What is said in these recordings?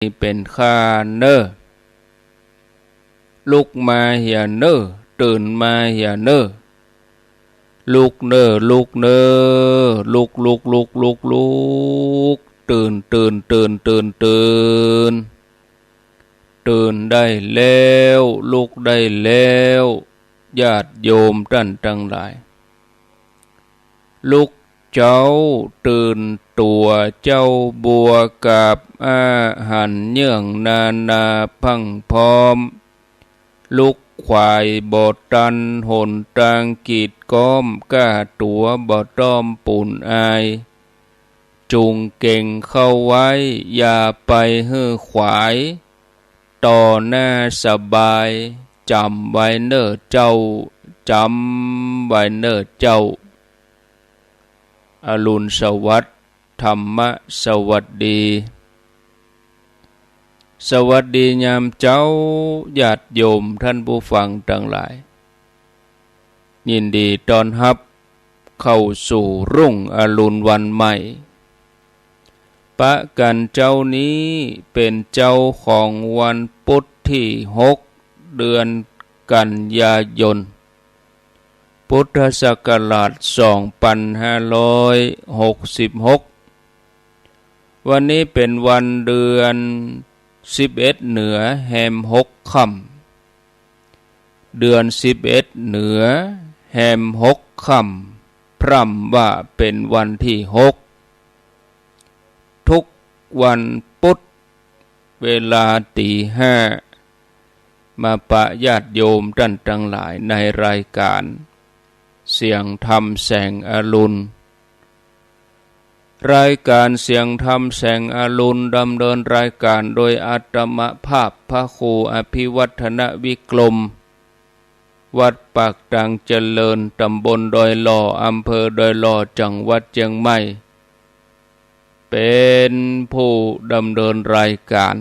เป็นข้าเนอลุกมาเหียเนอตื่นมาเหียเนอลุกเนอลุกเนอลุกตื่นตื่นได้แล้วลุกได้แล้วญาติโยมท่านทั้งหลายลุกเจ้าตื่นตัวเจ้าบัวกับอาหารเนื่องนาพังพร้อมลุกควายบ่ตันหนตางกีดก้อมก้าตัวบ่ต้อมปุ่นอายจุงเก่งเข้าไว้อย่าไปฮื้อขวายต่อหน้าสบายจำไว้เน้อเจ้าจำไว้เน้อเจ้าอรุณสวัสดิ์ธรรมสวัสดีสวัสดียามเจ้าญาติโยมท่านผู้ฟังทั้งหลายยินดีต้อนรับเข้าสู่รุ่งอรุณวันใหม่ปะกันเจ้านี้เป็นเจ้าของวันพุธที่6เดือนกันยายนพุทธศักราช2566วันนี้เป็นวันเดือน11เหนือแฮม6ค่ำเดือน11เหนือแฮม6ค่ำพร่ำว่าเป็นวันที่6ทุกวันพุธเวลาตี 5มาปะญาติโยมท่านทั้งหลายในรายการเสียงธรรมแสงอรุณรายการเสียงธรรมแสงอรุณดำเนินรายการโดยอาตมภาพพระครูอภิวัฒนวิกรมวัดปากดังเจริญตำบลดอยหล่ออำเภอดอยหล่อจังหวัดเชียงใหม่เป็นผู้ดำเนินรายการ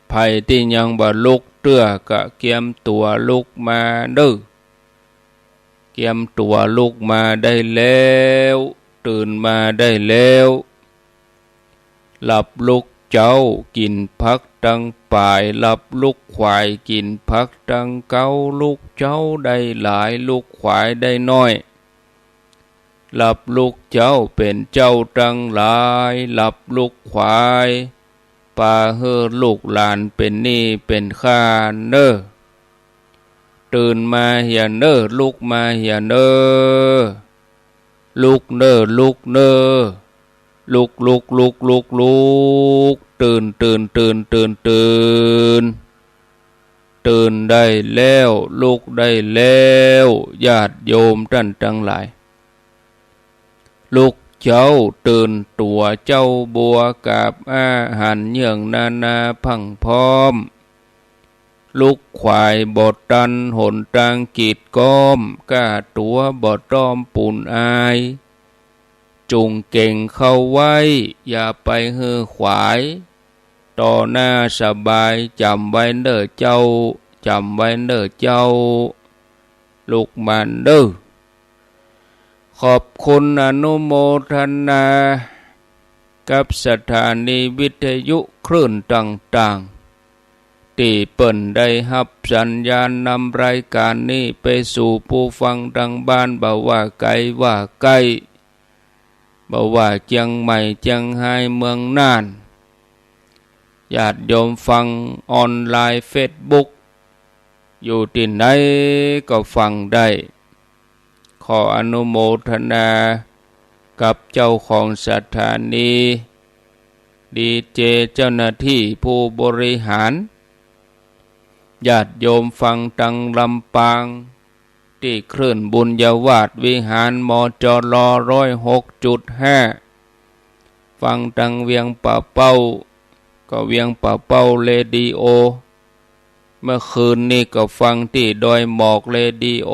ไผที่ยังบ่ลุกเตื้อกะเกียมตัวลุกมาเด้อเกียมตัวลุกมาได้แล้วตื่นมาได้แล้วหลับลุกเจ้ากินพักตั้งป่ายหลับลุกควายกินพักตั้งเก้าลุกเจ้าได้หลายลุกควายได้น้อยหลับลุกเจ้าเป็นเจ้าตั้งหลายหลับลุกควายปาเฮอลูกหลานเป็นนี่เป็นข้าเน้อตื่นมาเหียเน้อลุกมาเหียเน้อลุกเน้อลุกเน้อลุกตื่นตื่นได้แล้วลุกได้แล้วญาติโยมท่านทั้งหลายลุกเจ้าตื่นตัวเจ้าบัวกับอาหารเนื่องนาพังพร้อมลุกควายบ่ตันหนตางกีดก้อมก้าตัวบ่ต้อมปุ่นอายจุงเก่งเข้าไว้อย่าไปฮื้อขวายต่อหน้าสบายจำไว้เด้อเจ้าจำไว้เด้อเจ้าลุกมันเด้อขอบคุณอนุโมทนากับสถานีวิทยุคลื่นต่างๆที่เปิ้นได้รับสัญญาณนำรายการนี้ไปสู่ผู้ฟังทางบ้านบ่ว่าไกลว่าใกล้บ่ว่าเชียงใหม่เชียงรายเมืองน่านญาติโยมฟังออนไลน์เฟซบุ๊กอยู่ที่ไหนก็ฟังได้ขออนุโมทนากับเจ้าของสถานีดีเจเจ้าหน้าที่ผู้บริหารญาติโยมฟังตังลำปางที่คลื่นบุญยวาสวิหารมจร106.5ฟังตังเวียงป่าเป้าก็เวียงป่าเป้าเรดิโอเมื่อคืนนี้ก็ฟังที่ดอยหมอกเรดิโอ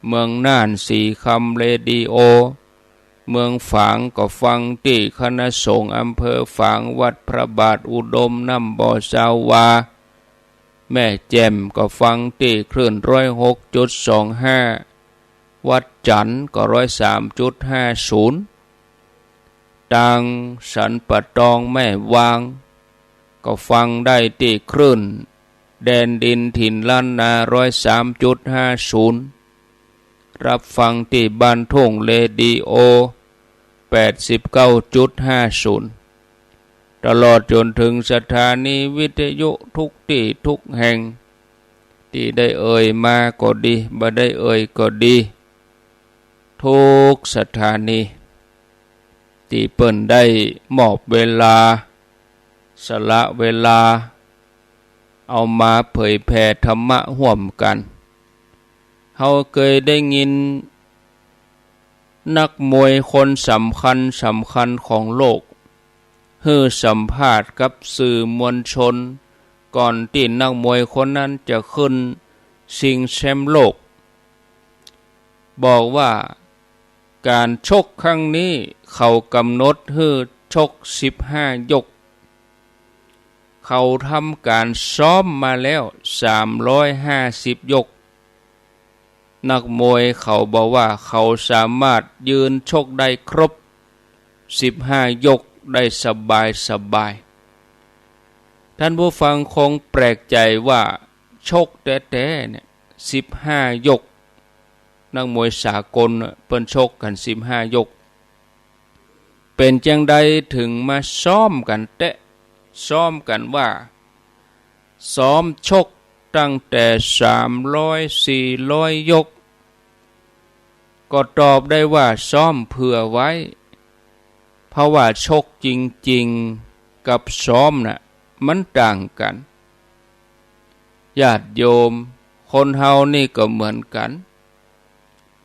เมืองน่านสีคำเรดิโอเมืองฝางก็ฟังที่คณะสงฆ์อำเภอฝางวัดพระบาทอุดมน้ำบ่อสาวาแม่แจ่มก็ฟังที่คลื่น106.25วัดจันทร์ก็103.50 ตังสันปะตองแม่วางก็ฟังได้ที่คลื่นแดนดินถิ่นล้านนา103.50รับฟังที่บ้านทุ่งเรดิโอ89.50ตลอดจนถึงสถานีวิทยุทุกที่ทุกแห่งที่ได้เอ่ยมาก็ดีบ่ได้เอ่ยก็ดีทุกสถานีที่เปิ้นได้มอบเวลาสละเวลาเอามาเผยแผ่ธรรมะร่วมกันเฮาเคยได้ยินนักมวยคนสำคัญของโลกฮื้อสัมภาษณ์กับสื่อมวลชนก่อนที่นักมวยคนนั้นจะขึ้นชิงแชมป์โลกบอกว่าการชกครั้งนี้เขากำหนดให้ชก15ยกเขาทำการซ้อมมาแล้ว350ยกนักมวยเขาบอกว่าเขาสามารถยืนชกได้ครบ15ยกได้สบายท่านผู้ฟังคงแปลกใจว่าชกแต่เนี่ย15ยกนักมวยสากลเปิ้นชกกัน15ยกเป็นจังใดถึงมาซ้อมกันซ้อมกันว่าซ้อมชกตั้งแต่300-400ยกก็ตอบได้ว่าซ้อมเผื่อไว้เพราะว่าชกจริงๆกับซ้อมน่ะมันต่างกันญาติโยมคนเฮานี่ก็เหมือนกัน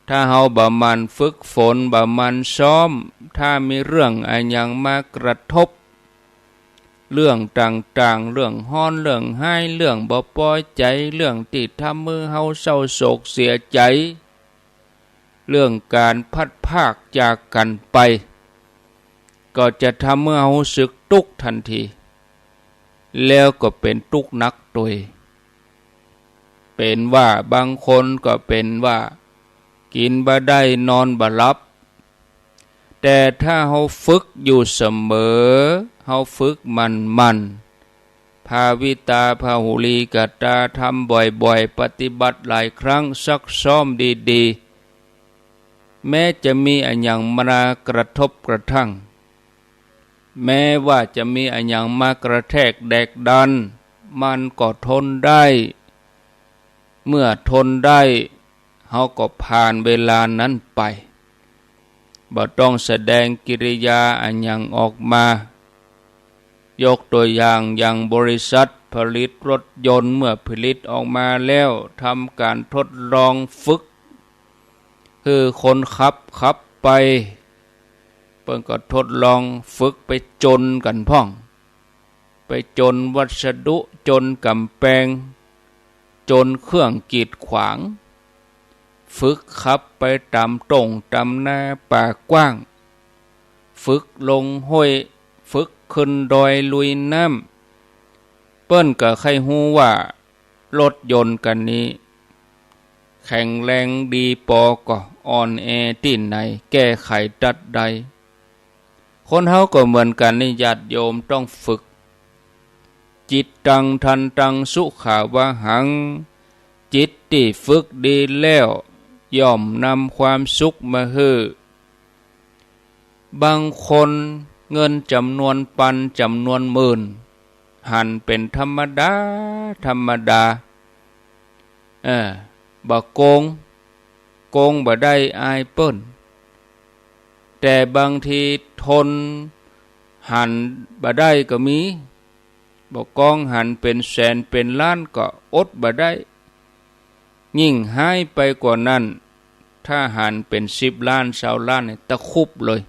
ถ้าเฮาบ่มันฝึกฝนบ่มันซ้อมถ้ามีเรื่องอะไรอย่างมากระทบเรื่องต่างๆเรื่องฮ้อนเรื่องไห้เรื่องบ่พอใจเรื่องที่ทำมือเฮาเศร้าโศกเสียใจเรื่องการพัดพรากจากกันไปก็จะทำเมื่อเฮารู้สึกทุกข์ทันทีแล้วก็เป็นทุกข์นักโดยเป็นว่าบางคนก็เป็นว่ากินบ่ได้นอนบ่หลับแต่ถ้าเฮาฝึกอยู่เสมอเฮาฝึกมันภาวิตาภาหุลีกตาทำบ่อยๆปฏิบัติหลายครั้งซักซ้อมดีๆแม้จะมีอันยังมากระทบกระทั่งแม้ว่าจะมีอันยังมากระแทกแดกดันมันก็ทนได้เมื่อทนได้เฮาก็ผ่านเวลานั้นไปบ่ต้องแสดงกิริยาอันยังออกมายกตัวอย่างบริษัทผลิตรถยนต์เมื่อผลิตออกมาแล้วทำการทดลองฝึกคือคนขับไปเพิ่นก็ทดลองฝึกไปจนกันพ่องไปจนวัสดุจนกำแพงจนเครื่องกีดขวางฝึกขับไปตามตรงตามหน้าป่ากว้างฝึกลงห้วยฝึกขึ้นดอยลุยน้ำเปิ้นก็ใครฮู้ว่ารถยนต์กันนี้แข็งแรงดีปอก็อ่อนแอที่ไหนแก้ไขดัดใดคนเฮาก็เหมือนกันนี่ญาติโยมต้องฝึกจิตตังทันตังสุขาวะหังจิตที่ฝึกดีแล้วย่อมนำความสุขมาให้บางคนเงินจำนวนปันจำนวนหมื่นหันเป็นธรรมดาบ่โกงบ่ได้อายเปิ้นแต่บางทีทนหันบ่ได้ก็มีบ่กองหันเป็นแสนเป็นล้านก็อดบ่ได้ยิ่งหายไปกว่านั้นถ้าหันเป็น10ล้าน20ล้านเนี่ยตะคุบเลย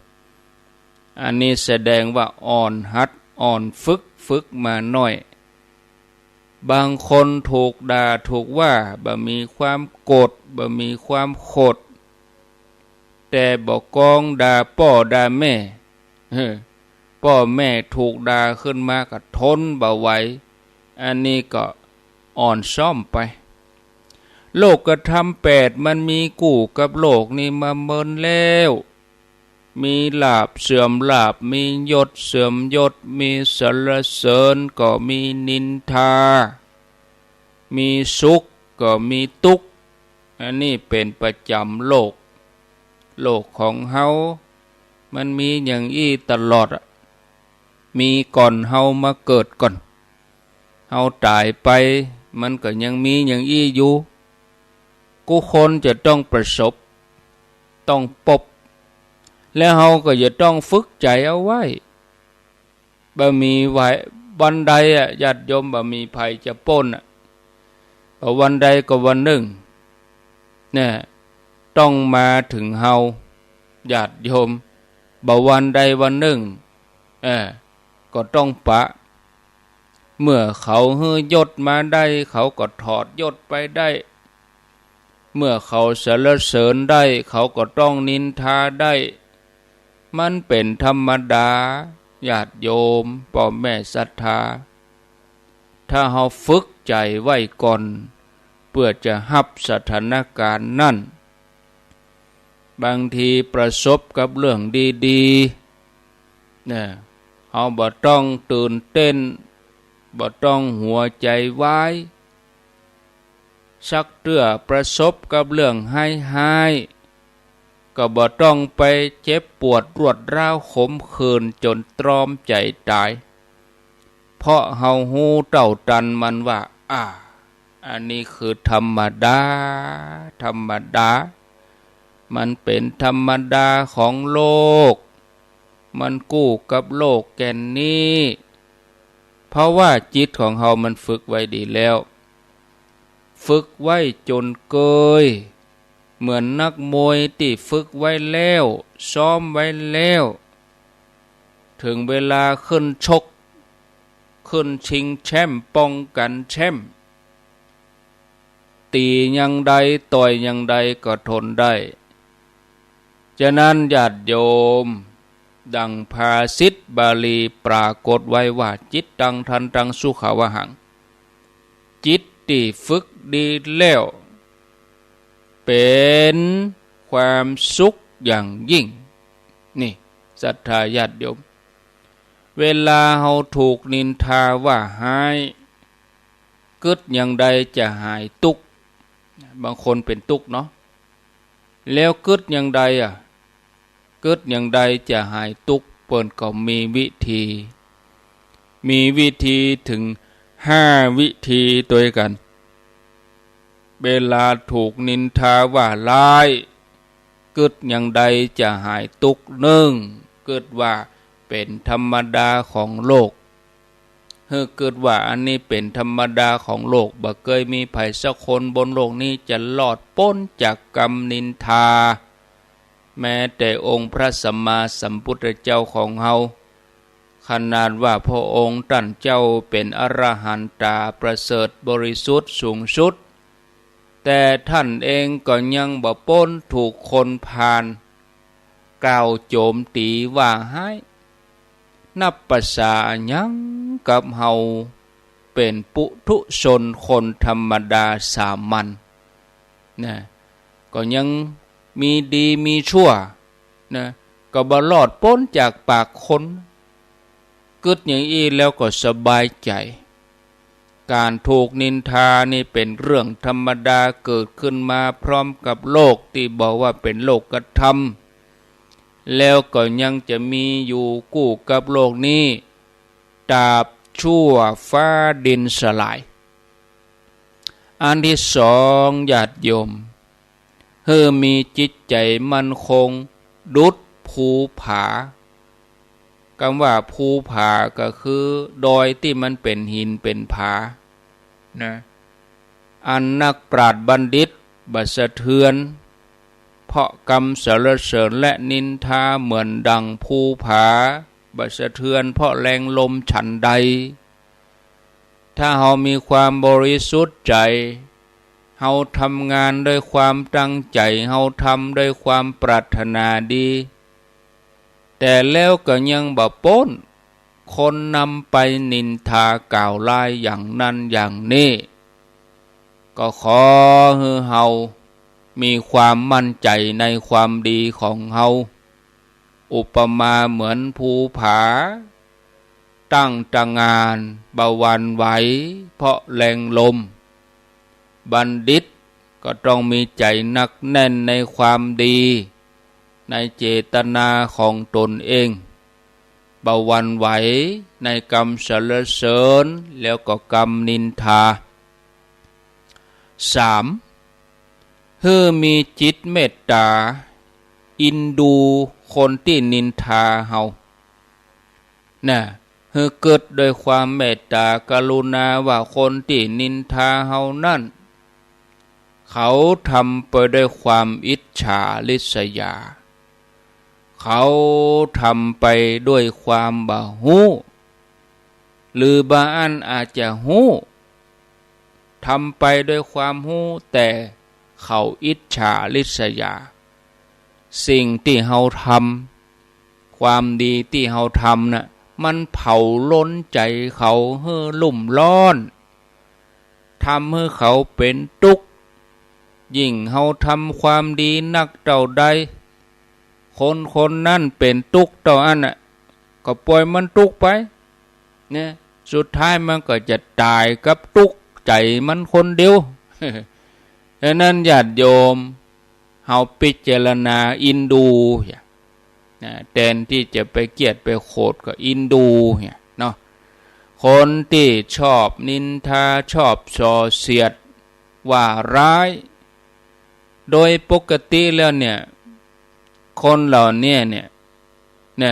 อันนี้แสดงว่าอ่อนหัดอ่อนฝึกมาหน่อยบางคนถูกด่าถูกว่าบ่มีความโกรธบ่มีความโคตรแต่บ่กองด่าพ่อด่าแม่พ่อแม่ถูกด่าขึ้นมาก็ทนบ่ไหวอันนี้ก็อ่อนซ่อมไปโลกธรรม8มันมีกู่กับโลกนี้มาเมินแล้ว มีลาภเสื่อมลาภมียศเสื่อมยศมีสรรเสริญก็มีนินทามีสุขก็มีทุกข์อันนี้เป็นประจำโลกของเฮามันมีอย่างอี้ตลอดมีก่อนเฮามาเกิดก่อนเฮาตายไปมันก็ยังมีอย่างอี้อยู่กูคนจะต้องประสบต้องพบแล้วเฮาก็จะต้องฝึกใจเอาไว้บ่มีไว้วันใดญาติโยมบ่มีภัยจะพ้นวันใดก็วันหนึ่งเนี่ยต้องมาถึงเฮาญาติโยมบ่วันใดวันหนึ่งก็ต้องปะเมื่อเขาฮื้อยศมาได้เขาก็ถอดยศไปได้เมื่อเขาสรรเสริญได้เขาก็ต้องนินทาได้มันเป็นธรรมดาญาติโยมพ่อแม่ศรัทธาถ้าเฮาฝึกใจไว้ก่อนเพื่อจะรับสถานการณ์นั่นบางทีประสบกับเรื่องดีๆเนี่ยเฮาบ่ต้องตื่นเต้นบ่ต้องหัวใจวายสักเตื้อประสบกับเรื่องหายก็บ่ต้องไปเจ็บปวดรวดร้าวขมขื่นจนตรอมใจตายเพราะเฮาฮู้เต้าตันมันว่าอันนี้คือธรรมดามันเป็นธรรมดาของโลกมันกู้กับโลกแก่นนี้เพราะว่าจิตของเฮามันฝึกไว้ดีแล้วฝึกไว้จนเกยเหมือนนักมวยที่ฝึกไว้แล้วซ้อมไว้แล้วถึงเวลาขึ้นชกขึ้นชิงแชมป์ป้องกันแชมป์ตีอย่างใดต่อยอย่างใดก็ทนได้ฉะนั้นญาติโยมดังภาษิตบาลีปรากฏไว้ว่าจิตตังทันตังสุขาวหังจิตที่ฝึกดีแล้วเป็นความสุขอย่างยิ่งนี่ศรัทธาญาติโยมเวลาเฮาถูกนินทาว่าหายกึดอย่างใดจะหายทุกข์บางคนเป็นทุกข์เนาะแล้วกึดอย่างใดกึดอย่างใดจะหายทุกข์เปิ้นก็มีวิธีถึง5 วิธีตัวกันเวลาถูกนินทาว่าร้ายกึดอย่างใดจะหายทุกข์กึดว่าเป็นธรรมดาของโลกเกิดว่าอันนี้เป็นธรรมดาของโลกบ่เคยมีไผสักคนบนโลกนี้จะรอดพ้นจากกรรมนินทาแม้แต่องค์พระสัมมาสัมพุทธเจ้าของเฮาขนาดว่าพระองค์ท่านเจ้าเป็นอรหันตาประเสริฐบริสุทธิ์สูงสุดแต่ท่านเองก็ยังบ่พ้นถูกคนพาลกล่าวโจมตีว่าให้นับภาษาหยังกับเฮาเป็นปุถุชนคนธรรมดาสามัญนะก็ยังมีดีมีชั่วนะก็บ่รอดพ้นจากปากคนกึดอย่างอี้แล้วก็สบายใจการถูกนินทานี่เป็นเรื่องธรรมดาเกิดขึ้นมาพร้อมกับโลกที่บอกว่าเป็นโลกธรรมแล้วก็ยังจะมีอยู่กู้กับโลกนี้ตราบชั่วฟ้าดินสลายอันที่สองญาติโยมมีจิตใจมั่นคงดุจภูผาคำว่าภูผาก็คือดอยที่มันเป็นหินเป็นผานะอันนักปราชญ์บัณฑิตบัสะเทือนเพราะกรรมสรรเสริญและนินทาเหมือนดังภูผาบัสะเทือนเพราะแรงลมฉันใดถ้าเฮามีความบริสุทธิ์ใจเฮาทำงานด้วยความตั้งใจเฮาทำด้วยความปรารถนาดีแต่แล้วก็ยังบ่พ้นคนนำไปนินทากล่าวร้ายอย่างนั้นอย่างนี้ก็ขอให้เฮามีความมั่นใจในความดีของเฮา อุปมาเหมือนภูผาตั้งตระหง่านเบาหวั่นไหวเพราะแรงลมบัณฑิตก็ต้องมีใจหนักแน่นในความดีในเจตนาของตนเองเบาหวั่นไหวในกรรมสรรเสริญแล้วก็กรรมนินทา 3. มีจิตเมตตาอินดูคนที่นินทาเฮาเกิดโดยความเมตตากรุณาว่าคนที่นินทาเฮานั่นเขาทำไปด้วยความอิจฉาริษยาเขาทำไปด้วยความบ่ฮู้หรือบางอันอาจจะฮู้ทำไปด้วยความฮู้แต่เขาอิจฉาริษยาสิ่งที่เฮาทำความดีที่เฮาทำน่ะมันเผาล้นใจเขาให้ลุ่มร้อนทำให้เขาเป็นทุกข์ยิ่งเฮาทำความดีนักเท่าใดคนนั่นเป็นทุกข์ต่ออันน่ะก็ปล่อยมันทุกข์ไปเนี่ยสุดท้ายมันก็จะตายกับทุกข์ใจมันคนเดียว ดังนั้นญาติโยมเฮาพิจารณาอินดูแทนที่จะไปเกลียดไปโกรธก็อินดูเนาะคนที่ชอบนินทาชอบส่อเสียดว่าร้ายโดยปกติแล้วเนี่ยคนเหล่านี้เนี่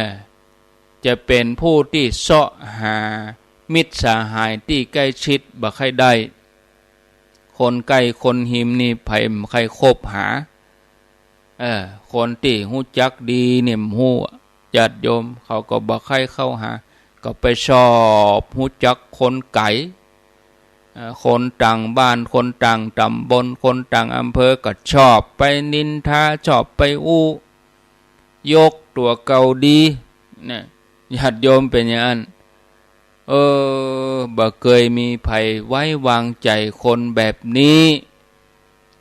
ยจะเป็นผู้ที่เสาะหามิตรสหายที่ใกล้ชิดบ่ค่อยได้คนใกล้คนหิมนี่ไผบ่ค่อยคบหาคนที่ฮู้จักดีเนี่ยฮู้ญาติโยมเขาก็บ่ค่อยเข้าหาก็ไปชอบฮู้จักคนไกลคนต่างบ้านคนต่างตำบลคนต่างอำเภอก็ชอบไปนินทาชอบไปอู้ยกตัวเก่าดีเนี่ยญาติโยมเป็นอย่างนั้นบ่เคยมีไผไว้วางใจคนแบบนี้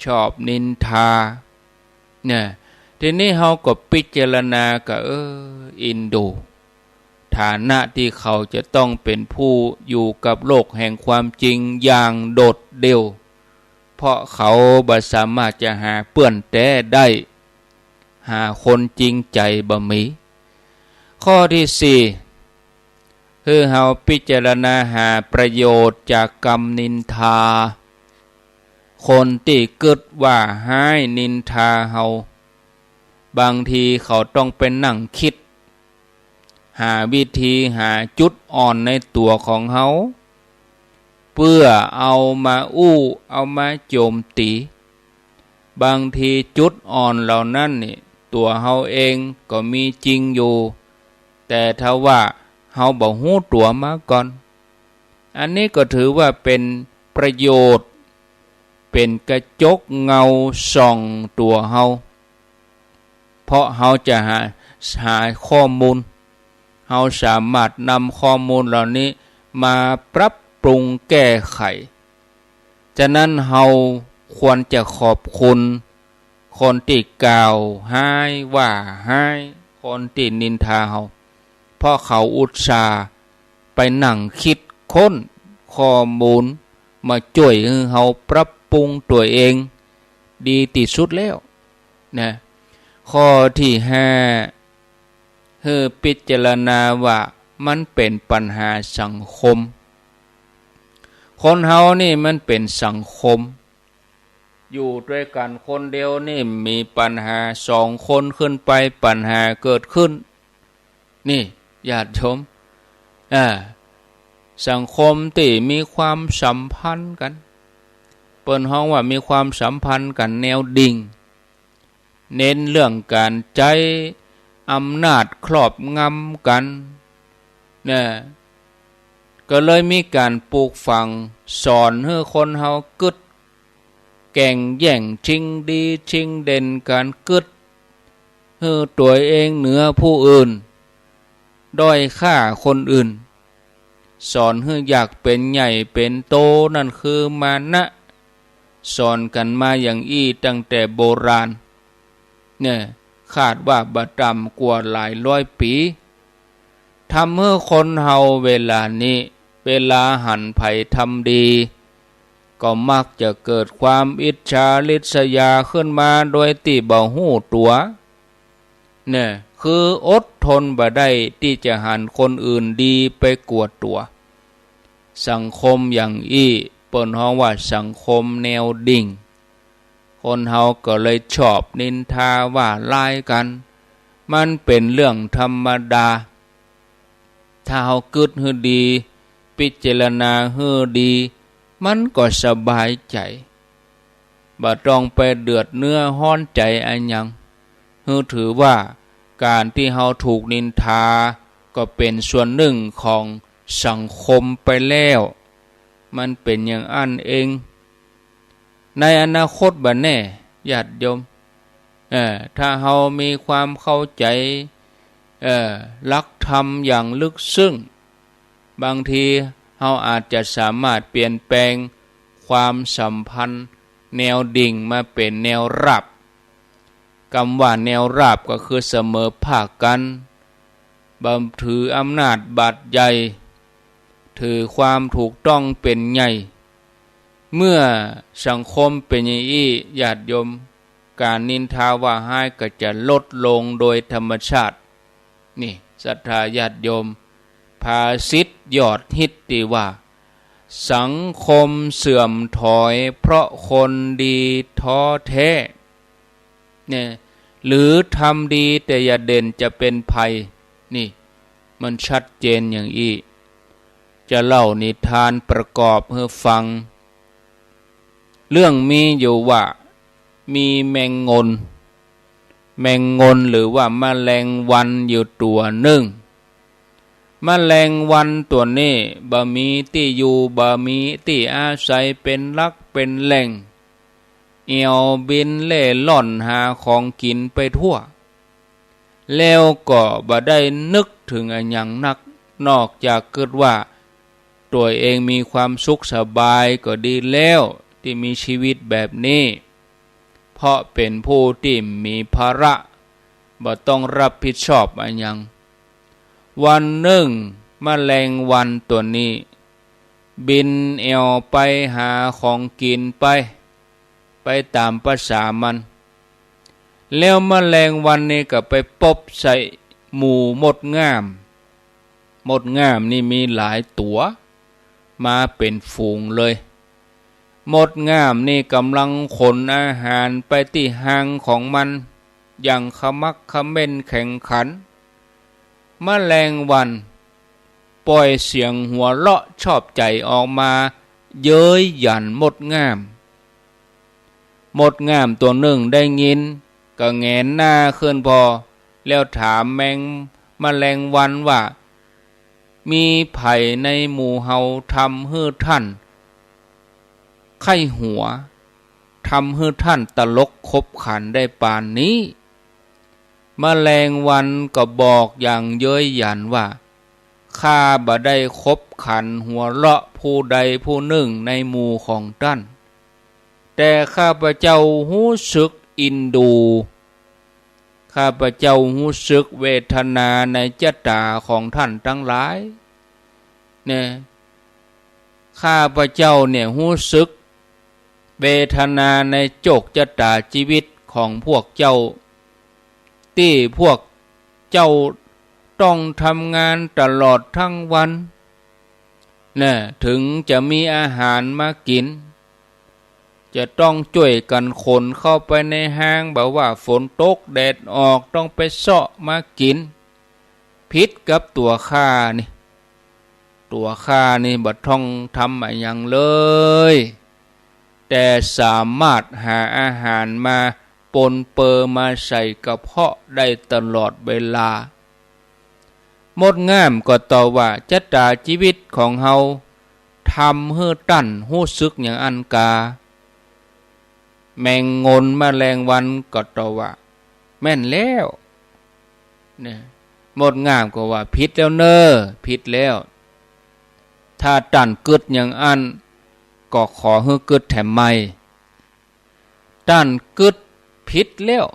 ชอบนินทาเนี่ยทีนี้เฮาก็พิจารณาก็อินดูฐานะที่เขาจะต้องเป็นผู้อยู่กับโลกแห่งความจริงอย่างโดดเดี่ยวเพราะเขาบ่สามารถจะหาเปื้อนแต้ได้หาคนจริงใจบ่มีข้อที่4คือเฮาพิจารณาหาประโยชน์จากกรรมนินทาคนที่เกิดว่าให้นินทาเฮาบางทีเขาต้องเป็นนั่งคิดหาวิธีหาจุดอ่อนในตัวของเฮาเพื่อเอามาเอามาโจมตีบางทีจุดอ่อนเหล่านั้นนี่ตัวเฮาเองก็มีจริงอยู่แต่ถ้าว่าเฮาบ่ฮู้ตัวมาก่อนอันนี้ก็ถือว่าเป็นประโยชน์เป็นกระจกเงาส่องตัวเฮาเพราะเฮาจะหาข้อมูลเฮาสามารถนำข้อมูลเหล่านี้มาปรับปรุงแก้ไขฉะนั้นเฮาควรจะขอบคุณคนที่กล่าวให้ว่าให้คนที่นินทาเฮาเพราะเขาอุตส่าห์ไปนั่งคิดค้นข้อมูลมาช่วยให้เฮาปรับปรุงตัวเองดีที่สุดแล้วนะข้อที่5คือพิจารณาว่ามันเป็นปัญหาสังคมคนเฮานี่มันเป็นสังคมอยู่ด้วยกันคนเดียวนี่มีปัญหา2 คนขึ้นไปปัญหาเกิดขึ้นนี่ญาติโยมสังคมที่มีความสัมพันธ์กันเปิ้นฮ้องว่ามีความสัมพันธ์กันแนวดิ่งเน้นเรื่องการใจอำนาจครอบงำกันก็เลยมีการปลูกฝังสอนให้คนเฮากึดแก่งแย่งชิงดีชิงเด่นการกึดให้ตัวเองเหนือผู้อื่นด้อยค่าคนอื่นสอนให้อยากเป็นใหญ่เป็นโตนั่นคือมานะสอนกันมาอย่างอี้ตั้งแต่โบราณ คาดว่าบ่ต่ำกว่าหลายร้อยปีทำให้คนเฮาเวลานี้เวลาหันไผทำดีก็มักจะเกิดความอิจฉาริษยาขึ้นมาโดยที่บ่ฮู้ตัวเนี่ยคืออดทนบ่ได้ที่จะหันคนอื่นดีไปกวดตัวสังคมอย่างอี้เปิ้นฮ้องว่าสังคมแนวดิ่งคนเฮาก็เลยชอบนินทาว่าร้ายกันมันเป็นเรื่องธรรมดาถ้าเฮาคิดให้ดีพิจารณาให้ดีมันก็สบายใจบ่ต้องไปเดือดเนื้อร้อนใจอันหยังถือว่าการที่เฮาถูกนินทาก็เป็นส่วนหนึ่งของสังคมไปแล้วมันเป็นอย่างอันเองในอนาคตบัดแน่ญาติโยมถ้าเฮามีความเข้าใจรักธรรมอย่างลึกซึ้งบางทีเฮาอาจจะสามารถเปลี่ยนแปลงความสัมพันธ์แนวดิ่งมาเป็นแนวราบคำว่าแนวราบก็คือเสมอภาคกันบ่ถืออำนาจบาดใหญ่ถือความถูกต้องเป็นใหญ่เมื่อสังคมเป็นอย่างนี้ญาติโยมการนินทาว่าร้ายก็จะลดลงโดยธรรมชาตินี่ศรัทธาญาติโยมภาษิตยอดฮิตที่ว่าสังคมเสื่อมถอยเพราะคนดีท้อแท้เนี่ยหรือทำดีแต่อย่าเด่นจะเป็นภัยนี่มันชัดเจนอย่างอี้จะเล่านิทานประกอบให้ฟังเรื่องมีอยู่ว่ามีแมงงนหรือว่าแมลงวันอยู่ตัวหนึ่งแมลงวันตัวนี้บ่มีที่อยู่บ่มีที่อาศัยเป็นหลักเป็นแหล่งเอี่ยวบินเล่ล่อนหาของกินไปทั่วแล้วก็บ่ได้นึกถึงอันหยังนักนอกจากคิดว่าตัวเองมีความสุขสบายก็ดีแล้วที่มีชีวิตแบบนี้เพราะเป็นผู้ที่มีภาระบ่ต้องรับผิดชอบอันหยังวันหนึ่งแมลงวันตัวนี้บินเอวไปหาของกินไปตามภาษามันแล้วแมลงวันนี้ก็ไปปบใส่หมู่มดงามนี่มีหลายตัวมาเป็นฝูงเลยมดงามนี่กำลังขนอาหารไปที่หางของมันอย่างขมักเขม้นแข่งขันแมลงวันปล่อยเสียงหัวเราะชอบใจออกมาเย้ยหยันมดงามตัวหนึ่งได้ยินก็แงนหน้าขึ้นพอแล้วถามแมลงวันว่ามีไผในหมู่เฮาทำให้ท่านไข้หัวทำให้ท่านตลกคบขันได้ปานนี้แมลงวันก็บอกอย่างเย้ยหยันว่าข้าบ่ได้คบขันหัวเราะผู้ใดผู้หนึ่งในหมู่ของท่านแต่ข้าพเจ้ารู้สึกอินดูข้าพเจ้ารู้สึกเวทนาในชะตาของท่านทั้งหลายเนี่ยข้าพเจ้าเนี่ยรู้สึกเวทนาในโจกชะตาชีวิตของพวกเจ้าที่พวกเจ้าต้องทำงานตลอดทั้งวันเนี่ยถึงจะมีอาหารมากินจะต้องช่วยกันขนเข้าไปในห้างแบบว่าฝนตกแดดออกต้องไปเสาะมากินพิษกับตัวข้านี่บ่ต้องทำอะไรอย่างเลยแต่สามารถหาอาหารมาปนเปื้อมาใส่กระเพาะได้ตลอดเวลามดงามก็ตอบว่าชะตาชีวิตของเฮาทำให้ตั้นรู้สึกอย่างอันกาแมงงนแมลงวันก็ตอบว่าแม่นแล้วเนี่ยมดงามก็ว่าผิดแล้วผิดแล้วถ้าตั้นกึดอย่างอันก็ขอให้กึดแถมไม่ตั้นกึดผิดแล้ว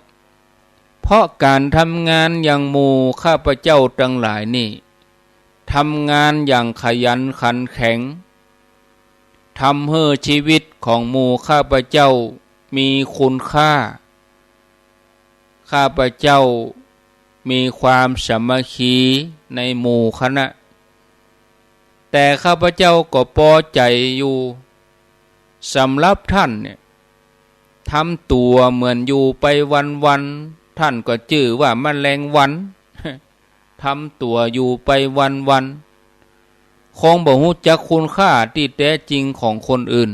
เพราะการทำงานอย่างหมู่ข้าพเจ้าทั้งหลายนี่ทำงานอย่างขยันขันแข็งทำให้ชีวิตของหมู่ข้าพเจ้ามีคุณค่าข้าพเจ้ามีความสามัคคีในหมู่คณะแต่ข้าพเจ้าก็พอใจอยู่สำหรับท่านเนี่ยทำตัวเหมือนอยู่ไปวันๆท่านก็ชื่อว่าแมลงวัน ทำตัวอยู่ไปวันๆคงบ่ฮู้จักคุณค่าที่แท้จริงของคนอื่น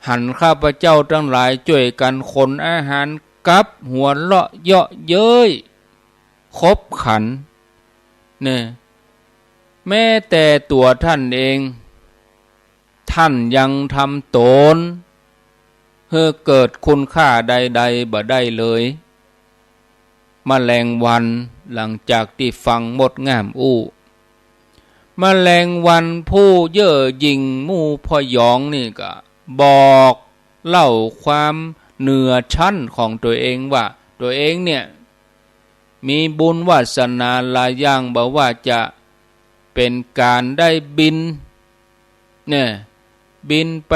หันข้าพเจ้าทั้งหลายช่วยกันขนอาหารกับหัวเลาะเยาะเย้ยคบขันเนี่ยแม้แต่ตัวท่านเองท่านยังทำตนเพื่อเกิดคุณค่าใดๆบ่ได้เลยแมลงวันหลังจากที่ฟังหมดงามแมลงวันผู้เย่อหยิ่งหมู่พยองนี่ก็บอกเล่าความเหนือชั้นของตัวเองว่าตัวเองเนี่ยมีบุญวาสนาหลายอย่างบ่ว่าจะเป็นการได้บินเนี่ยบินไป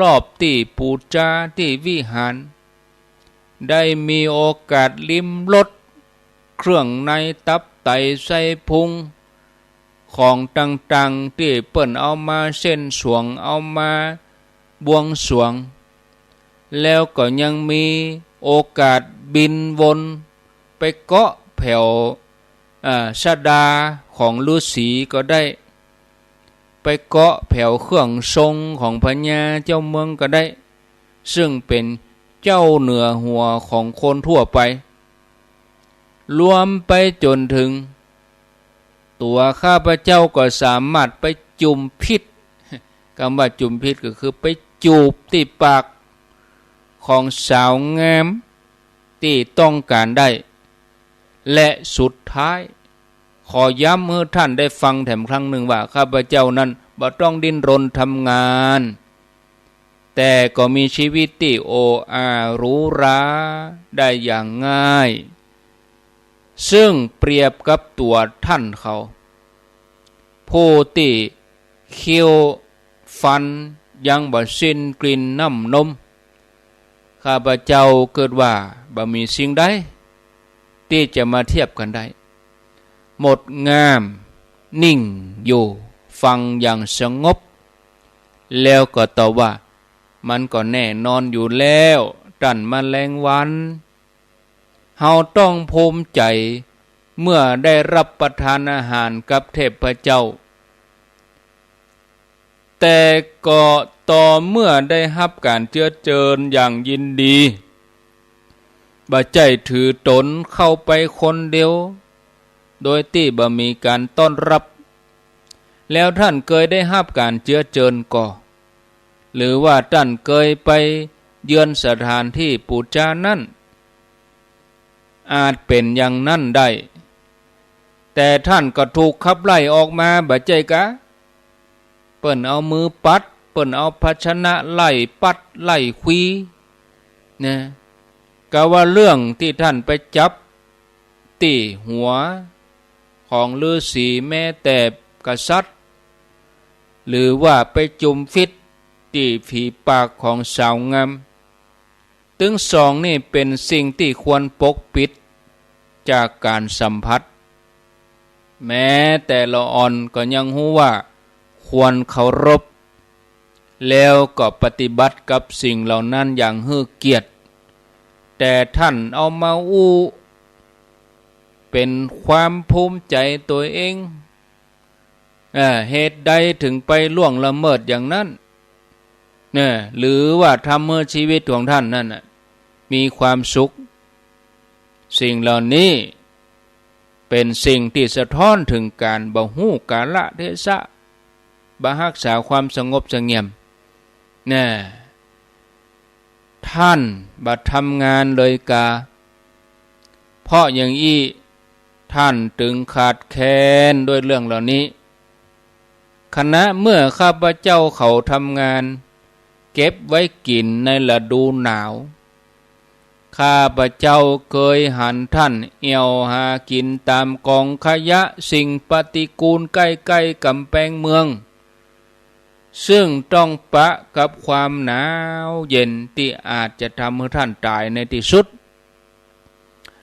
รอบๆที่ปูจาที่วิหารได้มีโอกาสลิ้มรสเครื่องในตับไตไส้พุงของต่างๆที่เปิ้นเอามาเส้นสวงเอามาบวงสรวงแล้วก็ยังมีโอกาสบินวนไปเกาะแผ่วชดาของฤาษีก็ได้ไปเกาะแผ่วเครื่องทรงของพญาเจ้าเมืองก็ได้ซึ่งเป็นเจ้าเหนือหัวของคนทั่วไปรวมไปจนถึงตัวข้าพเจ้าก็สามารถไปจุ่มพิษคำว่าจุ่มพิษก็คือไปจูบที่ปากของสาวงามที่ต้องการได้และสุดท้ายขอย้ำให้ท่านได้ฟังแถมครั้งหนึ่งว่าข้าพเจ้านั้นบ่ต้องดิ้นรนทำงานแต่ก็มีชีวิตที่โอ้อาหรูหราได้อย่างง่ายซึ่งเปรียบกับตัวท่านเขาผู้ที่เคี้ยวฟันยังบ่สิ้นกลิ่นน้ำนมข้าพเจ้าเกิดว่าบ่มีสิ่งใดที่จะมาเทียบกันได้หมดงามนิ่งอยู่ฟังอย่างสงบแล้วก็ตอบว่ามันก็แน่นอนอยู่แล้วท่านแมลงวันเฮาต้องภูมิใจเมื่อได้รับประทานอาหารกับเทพเจ้าแต่ก็ต่อเมื่อได้รับการเจือเจิญอย่างยินดีบ่ใจถือตนเข้าไปคนเดียวโดยที่บ่มีการต้อนรับแล้วท่านเคยได้รับการเจือเจิญก่อหรือว่าท่านเคยไปเยือนสถานที่ปูจานั้นอาจเป็นอย่างนั้นได้แต่ท่านก็ถูกขับไล่ออกมาบ่ใจกะเปิ้นเอามือปัดเปิ้นเอาภาชนะไล่ปัดไล่คุยนะก็ว่าเรื่องที่ท่านไปจับตีหัวของฤาษีแม้แต่กษัตริย์หรือว่าไปจุ่มฟิตที่ฝีปากของสาวงามถึงสองนี่เป็นสิ่งที่ควรปกปิดจากการสัมผัสแม้แต่ละอ่อนก็ยังรู้ว่าควรเคารพแล้วก็ปฏิบัติกับสิ่งเหล่านั้นอย่างให้เกียรติแต่ท่านเอามาอู้เป็นความภูมิใจตัวเองเหตุใดถึงไปล่วงละเมิดอย่างนั้นเนี่ยหรือว่าทำให้ชีวิตของท่านนั่นมีความสุขสิ่งเหล่านี้เป็นสิ่งที่สะท้อนถึงการบ่ฮู้กาลเทศะบ่รักษาความสงบเสงี่ยมเนี่ยท่านบ่ทำงานเลยกาเพราะอย่างอี้ท่านถึงขาดแคลนด้วยเรื่องเหล่านี้คณะเมื่อข้าพเจ้าเขาทำงานเก็บไว้กินในฤดูหนาว ข้าพเจ้าเคยหันท่านเอี่ยวหากินตามกองขยะสิ่งปฏิกูลใกล้ๆกำแพงเมืองซึ่งต้องปะกับความหนาวเย็นที่อาจจะทำให้ท่านตายในที่สุด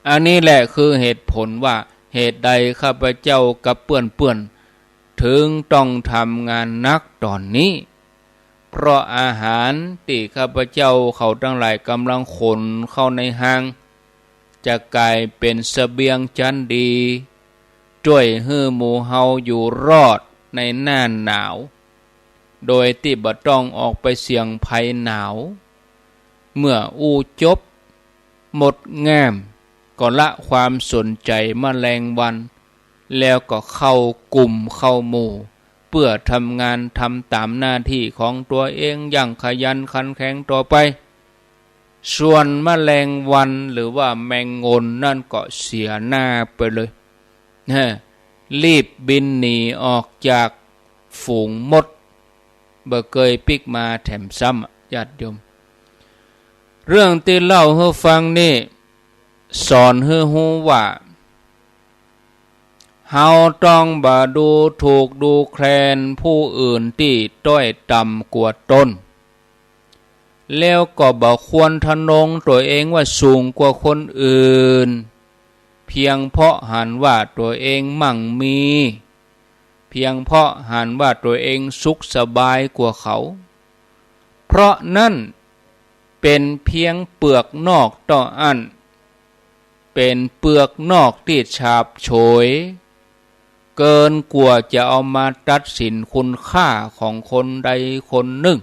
อันนี้แหละคือเหตุผลว่าเหตุใดข้าพเจ้ากับเปื้อนถึงต้องทำงานนักตอนนี้เพราะอาหารที่ข้าพเจ้าเขาทั้งหลายกำลังขนเข้าในห้างจะกลายเป็นเสบียงชั้นดีช่วยให้หมู่เฮาอยู่รอดในหน้าหนาวโดยที่บ่ต้องออกไปเสี่ยงภัยหนาวเมื่ออู้จบหมดแง้มก็ละความสนใจแมลงวันแล้วก็เข้ากลุ่มเข้าหมู่เพื่อทำงานทำตามหน้าที่ของตัวเองอย่างขยันขันแข็งต่อไปส่วนแมลงวันหรือว่าแมงงนนั่นก็เสียหน้าไปเลยรีบบินหนีออกจากฝูงมดบ่เคยปิกมาแถมซ้ำญาติโยมเรื่องที่เล่าให้ฟังนี่สอนให้รู้ว่าเฮาต้องบ่ดูถูกดูแคลนผู้อื่นที่ต้อยต่ำกว่าตนแล้วก็บ่ควรทะนงตัวเองว่าสูงกว่าคนอื่นเพียงเพราะหันว่าตัวเองมั่งมีเพียงเพราะหันว่าตัวเองสุขสบายกว่าเขาเพราะนั่นเป็นเพียงเปลือกนอกต่ออันเป็นเปลือกนอกที่ฉาบโฉยเกินกว่าจะเอามาตัดสินคุณค่าของคนใดคนหนึ่ง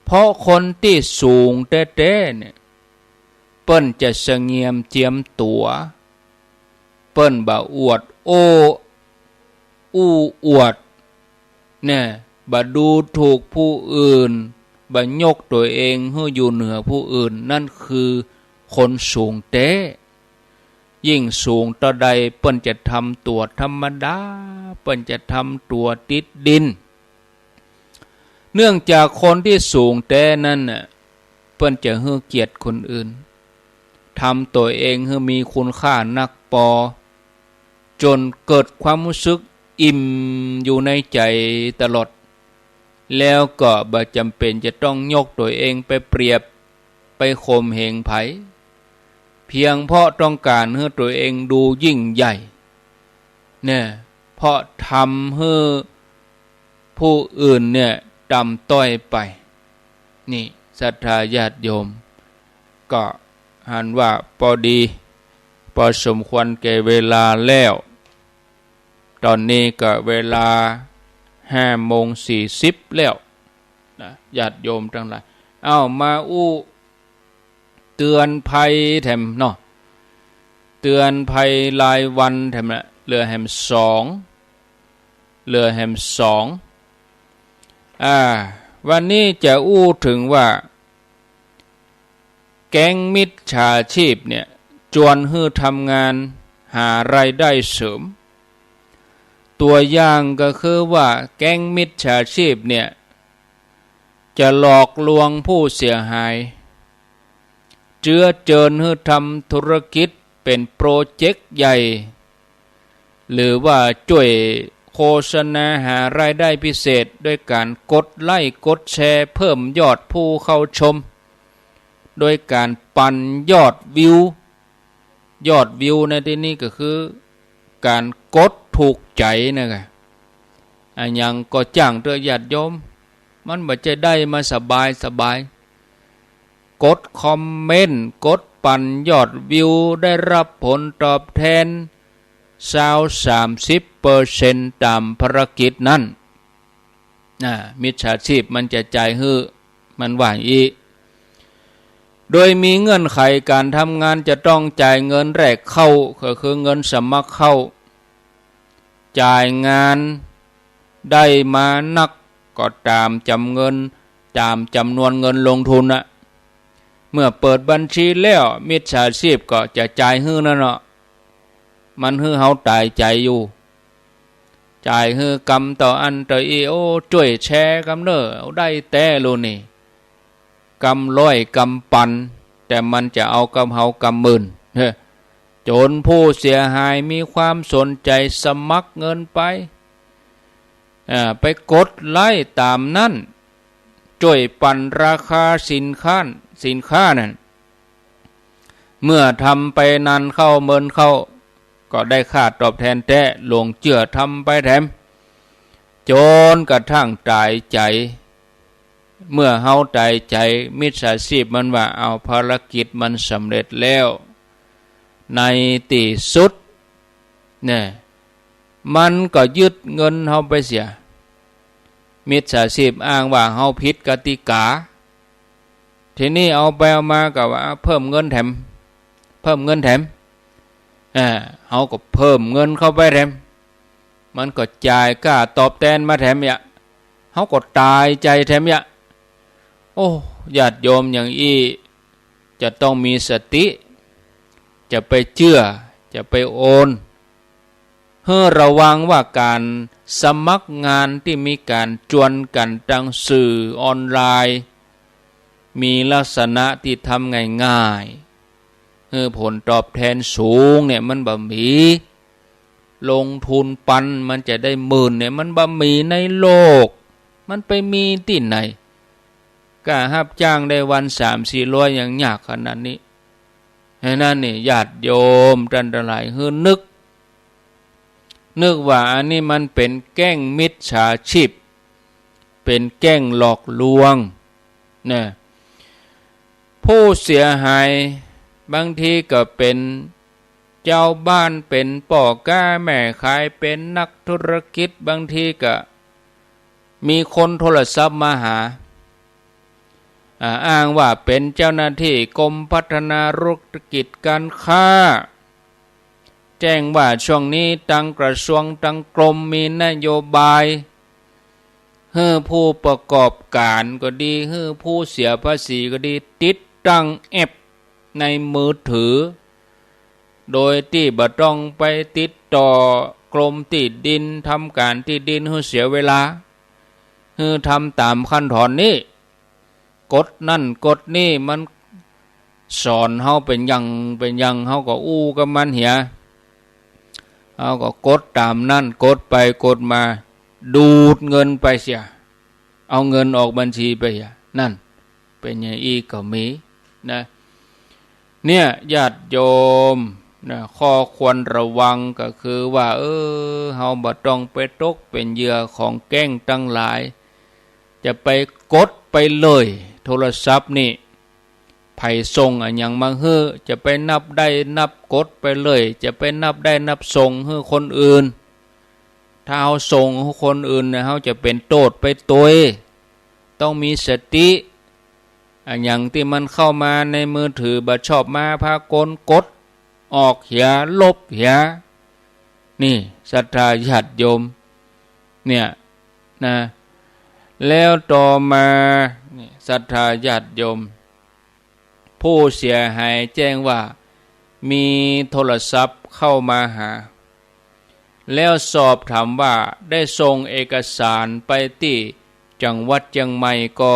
เพราะคนที่สูงเต้ๆเนี่ยเปิ้นจะเสงี่ยมเจียมตัวเปิ้นบ่อวดอู้อวดเนี่ยบ่ดูถูกผู้อื่นบ่ยกตัวเองให้อยู่เหนือผู้อื่นนั่นคือคนสูงเต้ยิ่งสูงต่อใดเปิ้นจะทำตัวธรรมดาเปิ้นจะทำตัวติดดินเนื่องจากคนที่สูงเต้นั้นน่ะเปิ้นจะให้เกียรติคนอื่นทำตัวเองให้มีคุณค่านักปอจนเกิดความรู้สึกอิ่มอยู่ในใจตลอดแล้วก็บ่จำเป็นจะต้องยกตัวเองไปเปรียบไปข่มเหงไผเพียงเพราะต้องการให้ตัวเองดูยิ่งใหญ่เนี่ยเพราะทำให้ผู้อื่นเนี่ยต่ำต้อยไปนี่ศรัทธาญาติโยมก็หันว่าพอดีพอสมควรแก่เวลาแล้วตอนนี้ก็เวลา5:40แล้วนะญาติโยมทั้งหลายเอามาเตือนภัยแถมเนาะเตือนภัยรายวันแถมละเหลือแหม2วันนี้จะถึงว่าแก๊งมิจฉาชีพเนี่ยจวนให้ทำงานหารายได้เสริมตัวอย่างก็คือว่าแก๊งมิจฉาชีพเนี่ยจะหลอกลวงผู้เสียหายเจือเจิญให้ทำธุรกิจเป็นโปรเจกต์ใหญ่หรือว่าช่วยโฆษณาหารายได้พิเศษด้วยการกดไลค์กดแชร์เพิ่มยอดผู้เข้าชมโดยการปั่นยอดวิวในที่นี้ก็คือการกดถูกใจนะครับอันยังก็จ้างเตือญาติโยมมันบ่จะได้มาสบายกดคอมเมนต์กดปั่นยอดวิวได้รับผลตอบแทน30% ตามภารกิจนั้นมิจฉาชีพมันจะจ่ายให้มันว่าอีกโดยมีเงื่อนไขการทำงานจะต้องจ่ายเงินแรกเข้าก็คือเงินสมัครเข้าจ่ายงานได้มานักก็ตามจำนวนเงินลงทุนนะเมื่อเปิดบัญชีแล้วมิจฉาชีพก็จะจ่ายให้นั่นเนาะมันให้เฮาตายใจอยู่จ่ายให้กำต่ออันต่ออีช่วยแชร์กำเนอได้แต่โลนี่กำร้อยกำปัน แต่มันจะเอากำเฮากำมื่นจนผู้เสียหายมีความสนใจสมัครเงินไปกดไล่ตามนั้นจ่วยปั่นราคาสินค้านั่นเมื่อทำไปนานเข้าเมินเข้าก็ได้ค่าตอบแทนแต่หลวงเจือทำไปแถมจนกระทั่งตายใจเมื่อเฮาตายใจมิจฉาชีพมันว่าเอาภารกิจมันสำเร็จแล้วในที่สุดเนี่ยมันก็ยึดเงินเฮาไปเสียมิจฉาชีพอ้างว่าเฮาผิดกติกาทีนี้เอาไปเอามาก็ว่าเพิ่มเงินแถมเฮาก็เพิ่มเงินเข้าไปแถมมันก็จ่ายค่าตอบแทนมาแถมเนี่ยเฮาก็ตายใจแถมเนี่ยโอ้ญาติโยมอย่างอี้จะต้องมีสติจะไปเชื่อจะไปโอนเพื่อระวังว่าการสมัครงานที่มีการจวนกันทางสื่อออนไลน์มีลักษณะที่ทำง่ายๆผลตอบแทนสูงเนี่ยมันบ่มีลงทุนปันมันจะได้หมื่นเนี่ยมันบ่มีในโลกมันไปมีที่ไหนกล้ารับจ้างได้วัน 3-400อย่างยากขนาดนี้ให้นั่นนี่ญาติโยมท่านทั้งหลายนึกว่าอันนี้มันเป็นแกล้งมิจฉาชีพเป็นแกล้งหลอกลวงนะผู้เสียหายบางทีก็เป็นเจ้าบ้านเป็นป่อก้าแม่ขายเป็นนักธุรกิจบางทีก็มีคนโทรศัพท์มาหาอ้างว่าเป็นเจ้าหน้าที่กรมพัฒนาธุรกิจการค้าแจ้งว่าช่วงนี้ตั้งกระทรวงตั้งกรมมีนโยบายให้ผู้ประกอบการก็ดีให้ผู้เสียภาษีก็ดีติดตั้งแอปในมือถือโดยที่บ่ต้องไปติดต่อกรมที่ดินทำการที่ดินให้เสียเวลาให้ทำตามขั้นตอนนี้กดนั่นกดนี่มันสอนเฮาเป็นยังเฮาก็อู้กับมันเหียเฮาก็กดตามนั่นกดไปกดมาดูดเงินไปเสียเอาเงินออกบัญชีไปนั่นเป็นอย่างอีกก็มีนะเนี่ยญาติโยมนะข้อควรระวังก็คือว่าเฮาบ่ต้องไปตกเป็นเหยื่อของแก๊งทั้งหลายจะไปกดไปเลยโทรศัพท์นี่ไผส่งอย่างมาฮื้อจะไปนับได้นับกดไปเลยจะไปนับได้นับส่งให้คนอื่นถ้าเฮาส่งให้คนอื่นเฮาจะเป็นโทษไปตัวต้องมีสติอย่างที่มันเข้ามาในมือถือบ่ชอบมาพากลกดออกเหียลบเหียนี่ศรัทธาญาติโยมเนี่ยนะแล้วต่อมาศรัทธาญาติโยมผู้เสียหายแจ้งว่ามีโทรศัพท์เข้ามาหาแล้วสอบถามว่าได้ส่งเอกสารไปที่จังหวัดเชียงใหม่ก็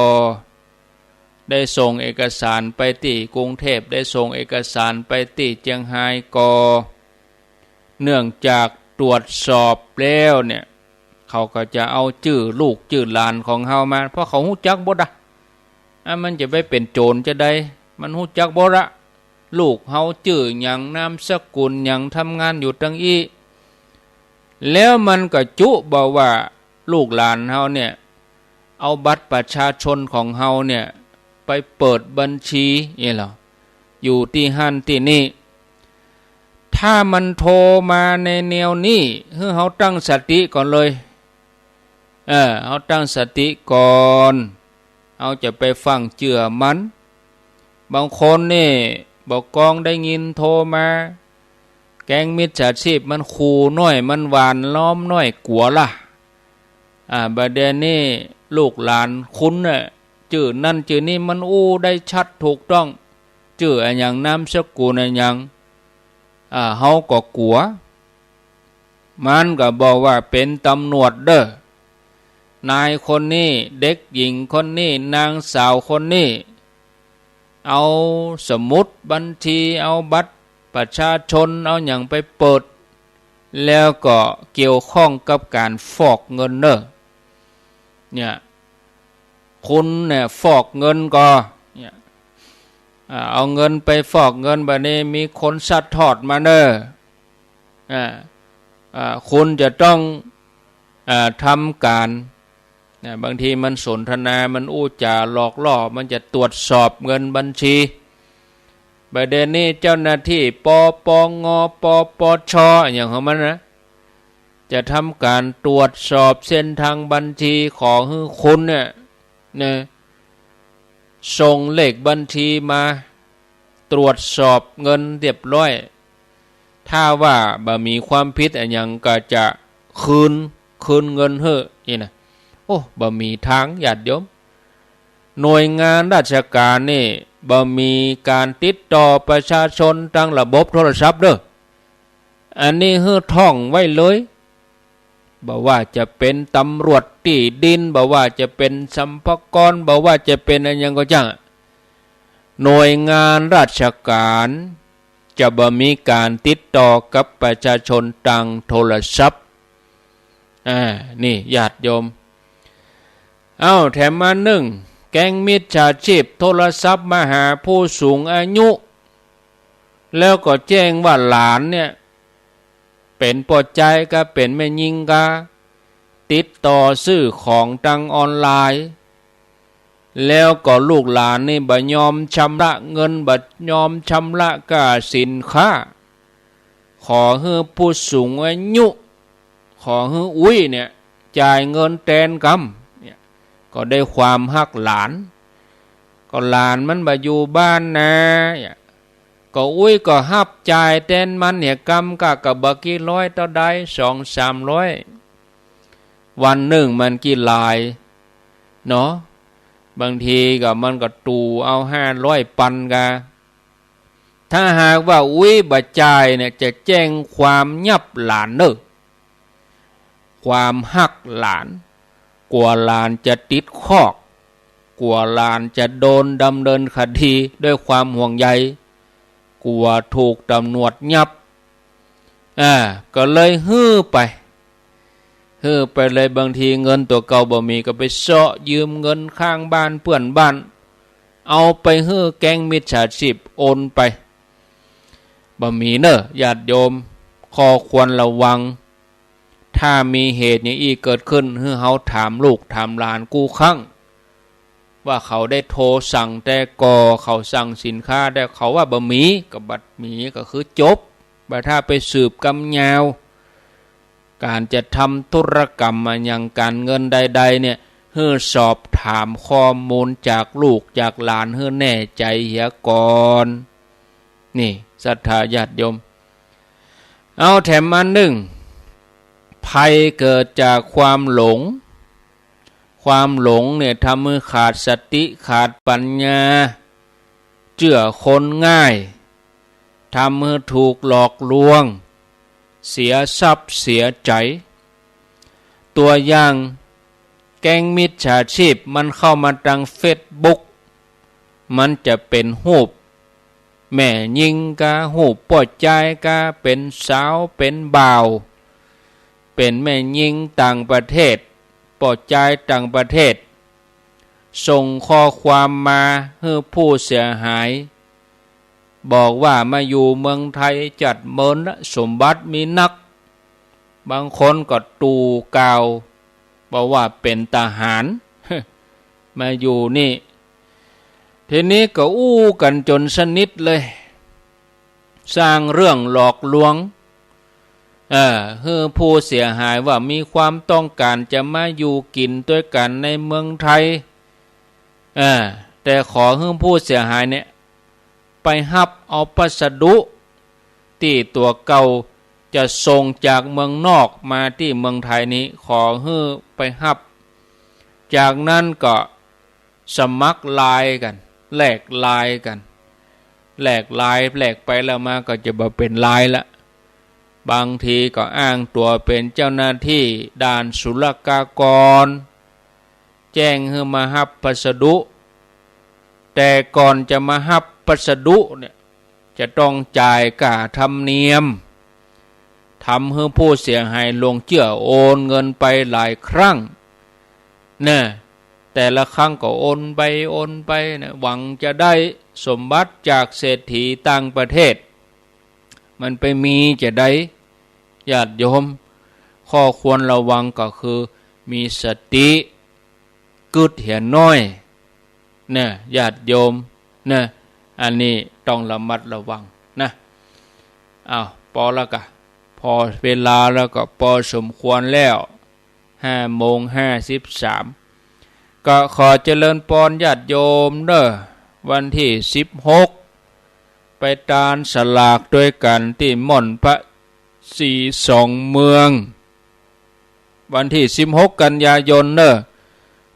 ได้ส่งเอกสารไปที่กรุงเทพได้ส่งเอกสารไปที่เชียงรายก็เนื่องจากตรวจสอบแล้วเนี่ยเขาก็จะเอาชื่อลูกชื่อหลานของเฮามาเพราะเขาฮู้จักบ่ดะมันจะไปเป็นโจรจะได้มันฮู้จักบ่ละลูกเฮาชื่อหยังนามสกุลหยังทำงานอยู่ตังอีแล้วมันก็จุบอกว่าลูกหลานเฮาเนี่ยเอาบัตรประชาชนของเฮาเนี่ยไปเปิดบัญชีนี่เหรออยู่ที่หันที่นี่ถ้ามันโทรมาในแนวนี้ให้เฮาตั้งสติก่อนเลยเฮาตั้งสติก่อนเอาจะไปฟังเชื่อมันบางคนนี่บอกกองได้ยินโทรมาแก๊งมิจฉาชีพมันขู่น้อยมันหวานล้อมน้อยกลัวล่ะบัดเดี๋ยวนี้ลูกหลานคุณน่ะชื่อนั่นชื่อนี่มันอู้ได้ชัดถูกต้องชื่ออย่างนามสกุลอย่างเฮาก็กลัวมันก็บอกว่าเป็นตำรวจเด้อนายคนนี้เด็กหญิงคนนี้นางสาวคนนี้ เอาสมุดบัญชีเอาบัตรประชาชนเอาอย่างไปเปิดแล้วก็เกี่ยวข้องกับการฟอกเงินเนอะเนี่ยคุณเนี่ยฟอกเงินก็เนี่ยเอาเงินไปฟอกเงินแบบนี้มีคนซัดทอดมาเนอะคุณจะต้องทำการบางทีมันสนทนามันอู้จาหลอกล่อมันจะตรวจสอบเงินบัญชีประเด็นนี้เจ้าหน้าที่ปปงปปชอย่างของมันนะจะทำการตรวจสอบเส้นทางบัญชีของคุณเนี่ยส่งเลขบัญชีมาตรวจสอบเงินเรียบร้อยถ้าว่าบ่มีความผิดอย่างก็จะคืนเงินเฮ้นี่นะโอ้บ่มีทางญาติโยมหน่วยงานราชการนี่บ่มีการติดต่อประชาชนทางระบบโทรศัพท์เด้ออันนี้เฮ้ท่องไว้เลยบ่ว่าจะเป็นตำรวจที่ดินบ่ว่าจะเป็นสัมภากรบ่ว่าจะเป็นอะไรยังก็จังหน่วยงานราชการจะบ่มีการติดต่อกับประชาชนทางโทรศัพท์นี่ญาติโยมแถมมาหนึ่งแก๊งมิจฉาชีพโทรศัพท์มาหาผู้สูงอายุแล้วก็แจ้งว่าหลานเนี่ยเป็นปอดใจก็เป็นแม่ยิงก็ติดต่อซื้อของทางออนไลน์แล้วก็ลูกหลานนี่บ่ยอมชำระเงินบ่ยอมชำระค่าสินค้าขอให้ผู้สูงอายุขอให้อุ้ยเนี่ยจ่ายเงินแทนกำเนี่ยก็ได้ความฮักหลานก็หลานมันบ่อยู่บ้านนะก็อุ้ยก็ฮับจ่ายแทนมันเนี่ยกำก็บ่กี่ร้อยต่อได้2-300วันหนึ่งมันกี่ลายเนาะบางทีก็มันก็ตูเอา500ปันกะถ้าหากว่าอุ้ยบ่จ่ายเนี่ยจะแจ้งความยับหลานเนอะความฮักหลานกลัวหลานจะติดคอกกลัวหลานจะโดนดำเนินคดีด้วยความห่วงใยกลัวถูกตำรวจยับก็เลยฮื้อไปเลยบางทีเงินตัวเก่าบ่มีก็ไปเสาะยืมเงินข้างบ้านเพื่อนบ้านเอาไปฮื้อแก๊งมิจฉาชีพโอนไปบ่มีเนอะญาติโยมขอควรระวังถ้ามีเหตุอย่างอีเกิดขึ้นให้เฮาถามลูกถามหลานกู้ครั้งว่าเขาได้โทรสั่งแต่เขาสั่งสินค้าแต่เขาว่าบ่มีก็บัดมีก็คือจบแต่ถ้าไปสืบกำยาวการจะทำธุรกรรมอย่างการเงินใดๆเนี่ยให้สอบถามข้อมูลจากลูกจากหลานให้แน่ใจเหียก่อนนี่ศรัทธาญาติโยมแถมอันหนึ่งภัยเกิดจากความหลงเนี่ยทำให้ขาดสติขาดปัญญาเชื่อคนง่ายทำให้ถูกหลอกลวงเสียทรัพย์เสียใจตัวอย่างแก๊งมิจฉาชีพมันเข้ามาทางเฟซบุ๊กมันจะเป็นรูปแม่ยิงกะรูปปอดใจกะเป็นสาวเป็นบ่าวเป็นแม่ยิงต่างประเทศปอดใจต่างประเทศส่งข้อความมาให้ผู้เสียหายบอกว่ามาอยู่เมืองไทยจัดเมินสมบัติมีนักบางคนก็ตูกาวบอกว่าเป็นทหารมาอยู่นี่ทีนี้ก็อู้กันจนสนิทเลยสร้างเรื่องหลอกลวงให้ผู้เสียหายว่ามีความต้องการจะมาอยู่กินด้วยกันในเมืองไทยแต่ขอให้ผู้เสียหายเนี่ยไปรับเอาพัสดุที่ตัวเก่าจะส่งจากเมืองนอกมาที่เมืองไทยนี้ขอให้ไปรับจากนั้นก็สมัครไลน์กันแลกไลน์กันแลกไลน์แลกไปแล้วมาก็จะมาเป็นไลน์ละบางทีก็อ้างตัวเป็นเจ้าหน้าที่ด่านศุลกากรแจ้งให้มารับพัสดุ แต่ก่อนจะมารับพัสดุเนี่ยจะต้องจ่ายค่าธรรมเนียมทำให้ผู้เสียหายลงเชื่อโอนเงินไปหลายครั้งเนี่ยแต่ละครั้งก็โอนไปเนี่ยหวังจะได้สมบัติจากเศรษฐีต่างประเทศมันไปมีจะได้ญาติโยมข้อควรระวังก็คือมีสติกึดเหียน้อยเนี่ยญาติโยมเนี่ยอันนี้ต้องระมัดระวังนะพอแล้วก็พอเวลาแล้วก็พอสมควรแล้ว5:53ก็ขอเจริญพรญาติโยมเด้อวันที่16ไปตานสลากด้วยกันที่ม่อนพระศรีสองเมืองวันที่16กันยายนเด้อ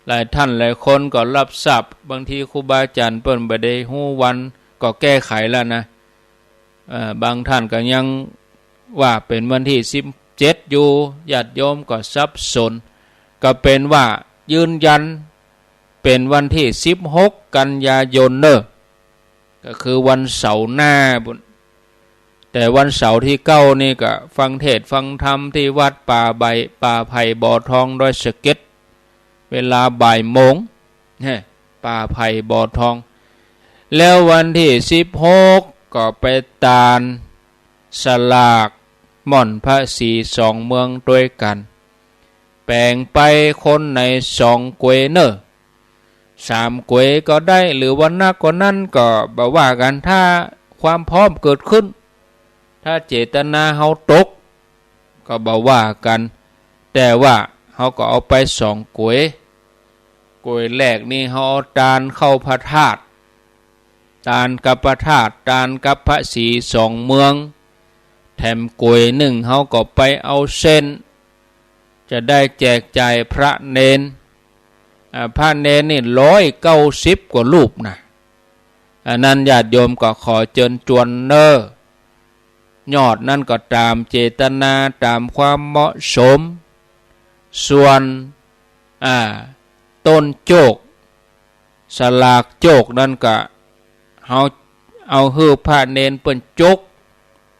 หลายท่านหลายคนก็รับทราบบางทีครูบาอาจารย์เปิ้นบ่ได้ฮู้วันก็แก้ไขแล้วนะบางท่านก็ยังว่าเป็นวันที่17อยู่ญาติโยมก็สับสนก็เป็นว่ายืนยันเป็นวันที่16กันยายนเด้อก็คือวันเสาร์หน้าบุญแต่วันเสาร์ที่9นี่ก็ฟังเทศน์ฟังธรรมที่วัดป่าไผ่บ่อทองดอยสะเก็ดเวลาบ่ายโมงป่าไผ่บ่อทองแล้ววันที่16ก็ไปตานสลากม่อนพระศรีสองเมืองด้วยกันแบ่งไปคนใน2กวยเนอะ3กวยก็ได้หรือวันนักก็นั่นก็บ่ว่ากันถ้าความพร้อมเกิดขึ้นถ้าเจตนาเฮาตกก็บ่ว่ากันแต่ว่าเฮาก็เอาไป2กวยแรกนี่เฮาเอาตานเข้าพระธาตุตานกับพระธาตุตานกับพระศรีสองเมืองแถมกวย1เฮาก็ไปเอาเส้นจะได้แจกจ่ายพระเนนพระเนนนี่190กว่ารูปนะอันนั้นญาติโยมก็ขอเชิญชวนเนอยอดนั่นก็ตามเจตนาตามความเหมาะสมส่วนต้นโจกสลากโจกนั่นก็เอาฮือพระเนนเปิ้นโจก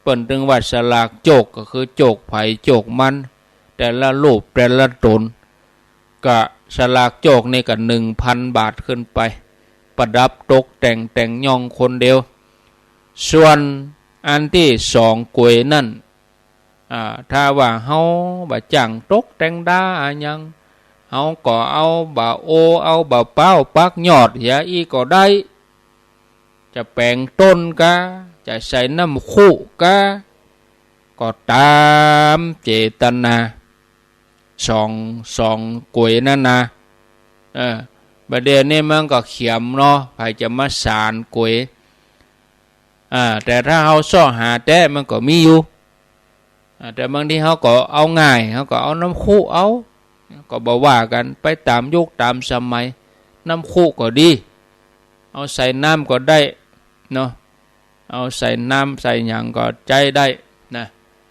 เปิ้นถึงว่าสลากโจกก็คือโจกไผ่โจกมันแต่ละรูปแต่ละตนก็สลากโจกนี่ก็ 1,000 บาทขึ้นไปประดับตกแต่งย่องคนเดียวส่วนอันที่2กวยนั่นถ้าว่าเฮาบ่จังตกแต่งดาอันยังเฮาก็เอาบ่าโอเอาบ่าเป้าปักยอดอย่าอีก็ได้จะแปลงต้นกะจะใส่น้ำคู่กะก็ตามเจตนาสองกวยนั่นนะประเดี๋ยวนี้มันก็เขียมเนาะใครจะมาสานกวยแต่ถ้าเฮาซ่อหาแต่มันก็มีอยู่แต่บางทีเฮาก็เอาง่ายเฮาก็เอาน้ำคู่เอาก็บ่ว่ากันไปตามยุคตามสมัยน้ำคู่ก็ดีเอาใส่น้ำก็ได้เนาะเอาใส่น้ำใส่หยังก็ใจได้นะ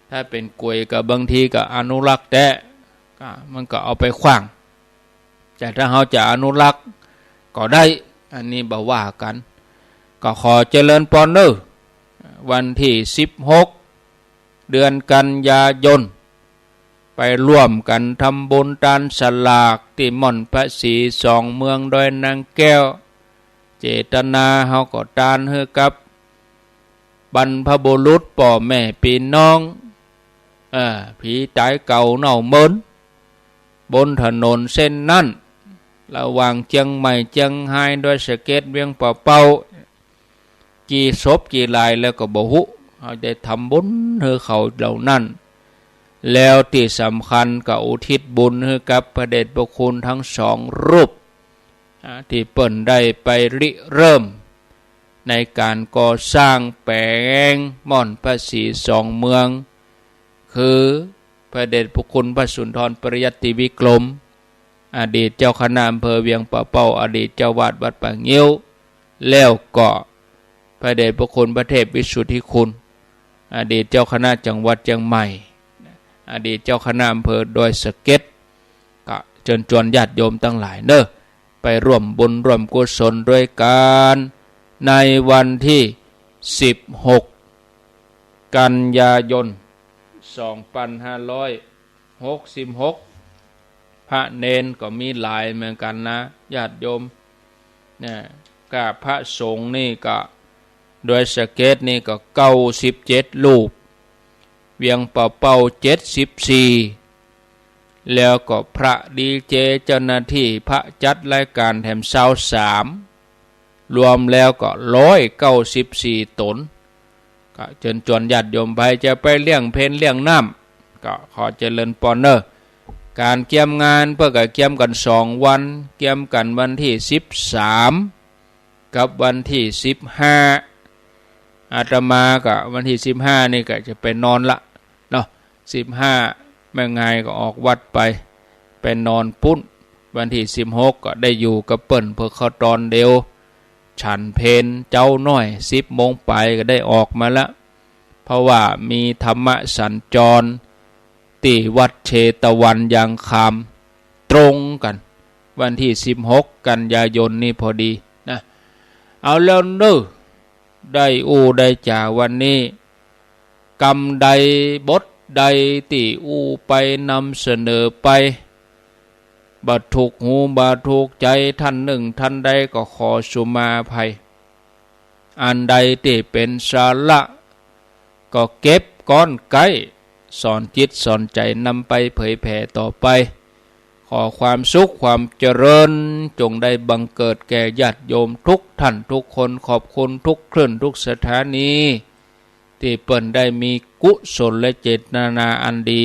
ถ้าเป็นกล้วยก็บางทีก็อนุรักษ์แต่มันก็เอาไปขว้างแต่ถ้าเราจะอนุรักษ์ก็ได้อันนี้บ่ว่ากันก็ขอเจริญพรเด้อวันที่16เดือนกันยายนไปร่วมกันทำบุญตานสลากที่ม่อนพระศรีสองเมืองดอยนางแก้วเจตนาเฮาก็ตานให้กับบรรพบุรุษพ่อแม่พี่น้องผีตายเก่าเน่าเหม็นบนถนนเส้นนั้นระหว่างเชียงใหม่เชียงรายด้วยสะเก็ดเวียงป่าเป้ากี่ศพกี่ลายแล้วก็บ่ฮู้เขาได้ทำบุญให้เขาเหล่านั้นแล้วที่สำคัญก็อุทิศบุญให้กับพระเดชพระคุณทั้ง2รูปที่เปิ้นได้ไปริเริ่มในการก่อสร้างแปลงม่อนพระศรีสองเมืองคือพระเดชพระคุณพระสุนทรปริยัติวิกรมอดีตเจ้าคณะอำเภอเวียงป่าเป้าอดีตเจ้าวาดวัดป่างิ้วแล้วก็พระเดชพระคุณพระเทพวิสุทธิคุณอดีตเจ้าคณะจังหวัดเชียงใหม่อดีตเจ้าคณะอำเภอดอยสะเก็ดก็เชิญชวนญาติโยมทั้งหลายเนอะ ไปร่วมบุญร่วมกุศลด้วยกันในวันที่16กันยายน2566พระเนนก็มีหลายเหมือนกันนะญาติโยมเนี่ยก็พระสงฆ์นี่ก็โดยสเกตนี่ก็97รูปเวียงเป่า74แล้วก็พระดีเจเจ้าหน้าที่พระจัดรายการแถม23รวมแล้วก็194ตนก็เชิญชวนญาติโยมไปจะไปเลี้ยงเพลเลี้ยงน้ำก็ขอเจริญพรเนอการเกี่ยมงานเพื่อเกี่ยมกัน2วันเกี่ยมกันวันที่13กับวันที่15อาตมาก็วันที่15นี่ก็จะไปนอนละเนาะ15แม่งายก็ออกวัดไปนอนปุ้นวันที่16ก็ได้อยู่กับเปิ้นเพื่อเข้าตอนเดียวฉันเพลเจ้าน้อย10โมงไปก็ได้ออกมาละเพราะว่ามีธรรมสัญจรที่วัดเชตวันยางคามตรงกันวันที่16กันยายนนี่พอดีนะเอาแล้วเน้อได้ได้จ่าวันนี้กรรมใดบทใดที่ไปนำเสนอไปบัดถูกหูบัดถูกใจท่านหนึ่งท่านใดก็ขอสุมาภัยอันใดที่เป็นสาระก็เก็บก้อนไก่สอนจิตสอนใจนำไปเผยแผ่ต่อไปขอความสุขความเจริญจงได้บังเกิดแก่ญาติโยมทุกท่านทุกคนขอบคุณทุกคลื่นทุกสถานีที่เปิ้นได้มีกุศลและเจตนาอันดี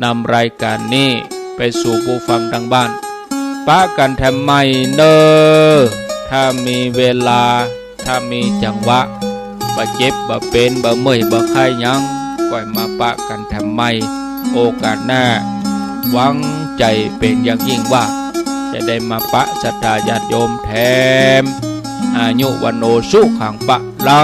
นำรายการนี้ไปสู่ผู้ฟังทางบ้านปะกันแถมไม่เนอถ้ามีเวลาถ้ามีจังหวะบ่เจ็บบ่เป็นบ่เมื่อยบ่ไข้ยังก่อยมาปะกันแถมไม่โอกาสหน้าหวังใจเป็นอย่างยิ่งว่าจะได้มาปะศรัทธาญาติโยมแถมอายุวันโนสุขังปะลา